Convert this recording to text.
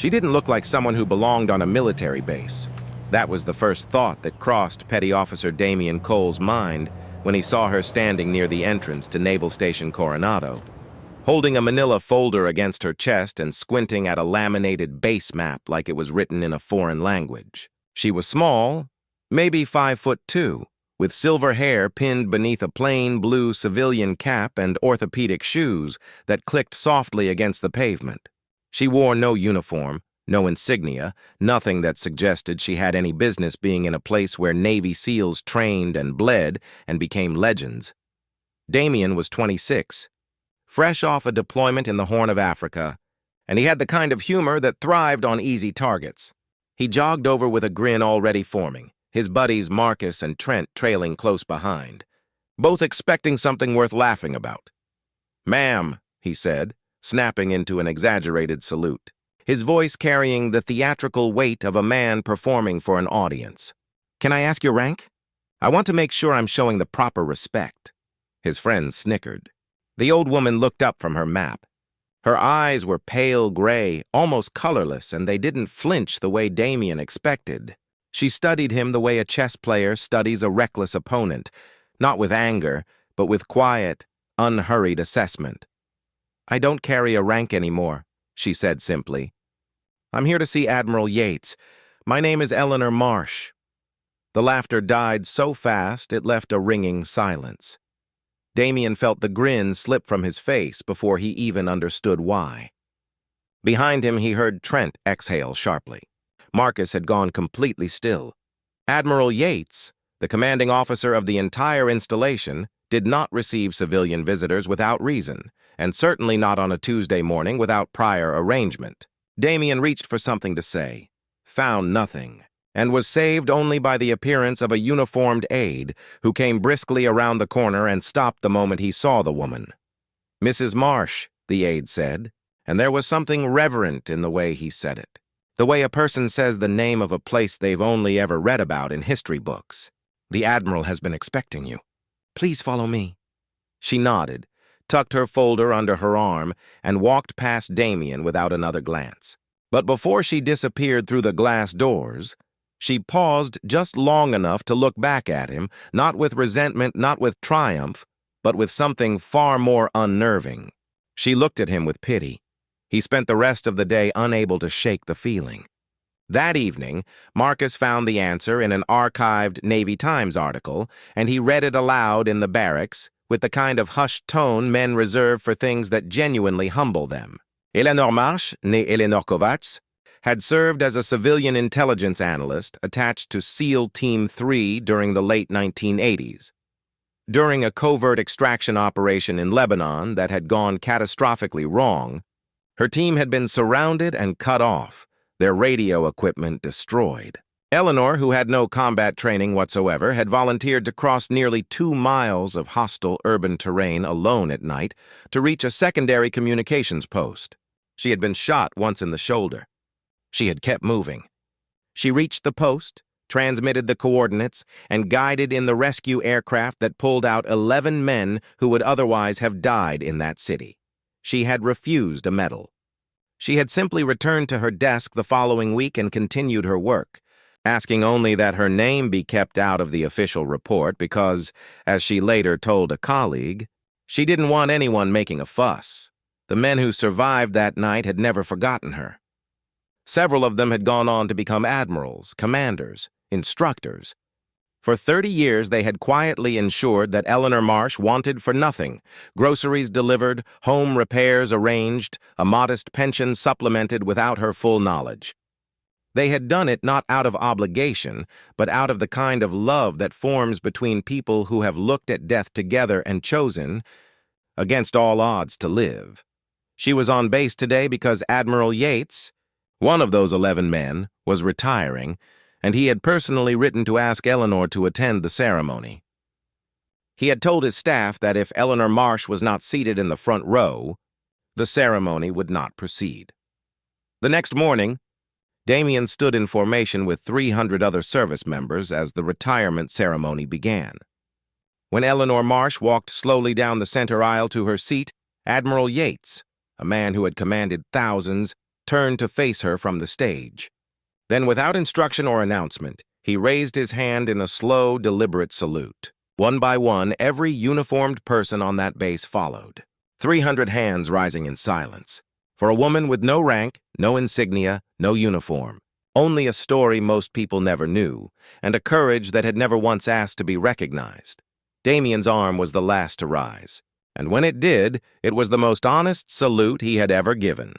She didn't look like someone who belonged on a military base. That was the first thought that crossed Petty Officer Damian Cole's mind when he saw her standing near the entrance to Naval Station Coronado, holding a manila folder against her chest and squinting at a laminated base map like it was written in a foreign language. She was small, maybe 5'2", with silver hair pinned beneath a plain blue civilian cap and orthopedic shoes that clicked softly against the pavement. She wore no uniform, no insignia, nothing that suggested she had any business being in a place where Navy SEALs trained and bled and became legends. Damian was 26, fresh off a deployment in the Horn of Africa, and he had the kind of humor that thrived on easy targets. He jogged over with a grin already forming, his buddies Marcus and Trent trailing close behind, both expecting something worth laughing about. "Ma'am," he said, snapping into an exaggerated salute, his voice carrying the theatrical weight of a man performing for an audience. "Can I ask your rank? I want to make sure I'm showing the proper respect." His friends snickered. The old woman looked up from her map. Her eyes were pale gray, almost colorless, and they didn't flinch the way Damian expected. She studied him the way a chess player studies a reckless opponent, not with anger, but with quiet, unhurried assessment. "I don't carry a rank anymore," she said simply. "I'm here to see Admiral Yates. My name is Eleanor Marsh." The laughter died so fast it left a ringing silence. Damian felt the grin slip from his face before he even understood why. Behind him, he heard Trent exhale sharply. Marcus had gone completely still. Admiral Yates, the commanding officer of the entire installation, did not receive civilian visitors without reason, and certainly not on a Tuesday morning without prior arrangement. Damian reached for something to say, found nothing, and was saved only by the appearance of a uniformed aide who came briskly around the corner and stopped the moment he saw the woman. "Mrs. Marsh," the aide said, and there was something reverent in the way he said it, the way a person says the name of a place they've only ever read about in history books. "The Admiral has been expecting you. Please follow me." She nodded, tucked her folder under her arm, and walked past Damian without another glance. But before she disappeared through the glass doors, she paused just long enough to look back at him, not with resentment, not with triumph, but with something far more unnerving. She looked at him with pity. He spent the rest of the day unable to shake the feeling. That evening, Marcus found the answer in an archived Navy Times article, and he read it aloud in the barracks with the kind of hushed tone men reserve for things that genuinely humble them. Eleanor Marsh, née Eleanor Kovacs, had served as a civilian intelligence analyst attached to SEAL Team 3 during the late 1980s. During a covert extraction operation in Lebanon that had gone catastrophically wrong, her team had been surrounded and cut off, their radio equipment destroyed. Eleanor, who had no combat training whatsoever, had volunteered to cross nearly 2 miles of hostile urban terrain alone at night to reach a secondary communications post. She had been shot once in the shoulder. She had kept moving. She reached the post, transmitted the coordinates, and guided in the rescue aircraft that pulled out 11 men who would otherwise have died in that city. She had refused a medal. She had simply returned to her desk the following week and continued her work, asking only that her name be kept out of the official report because, as she later told a colleague, she didn't want anyone making a fuss. The men who survived that night had never forgotten her. Several of them had gone on to become admirals, commanders, instructors. For 30 years, they had quietly ensured that Eleanor Marsh wanted for nothing: groceries delivered, home repairs arranged, a modest pension supplemented without her full knowledge. They had done it not out of obligation, but out of the kind of love that forms between people who have looked at death together and chosen, against all odds, to live. She was on base today because Admiral Yates, one of those 11 men, was retiring, and he had personally written to ask Eleanor to attend the ceremony. He had told his staff that if Eleanor Marsh was not seated in the front row, the ceremony would not proceed. The next morning, Damian stood in formation with 300 other service members as the retirement ceremony began. When Eleanor Marsh walked slowly down the center aisle to her seat, Admiral Yates, a man who had commanded thousands, turned to face her from the stage. Then, without instruction or announcement, he raised his hand in a slow, deliberate salute. One by one, every uniformed person on that base followed. 300 hands rising in silence. For a woman with no rank, no insignia, no uniform. Only a story most people never knew, and a courage that had never once asked to be recognized. Damien's arm was the last to rise, and when it did, it was the most honest salute he had ever given.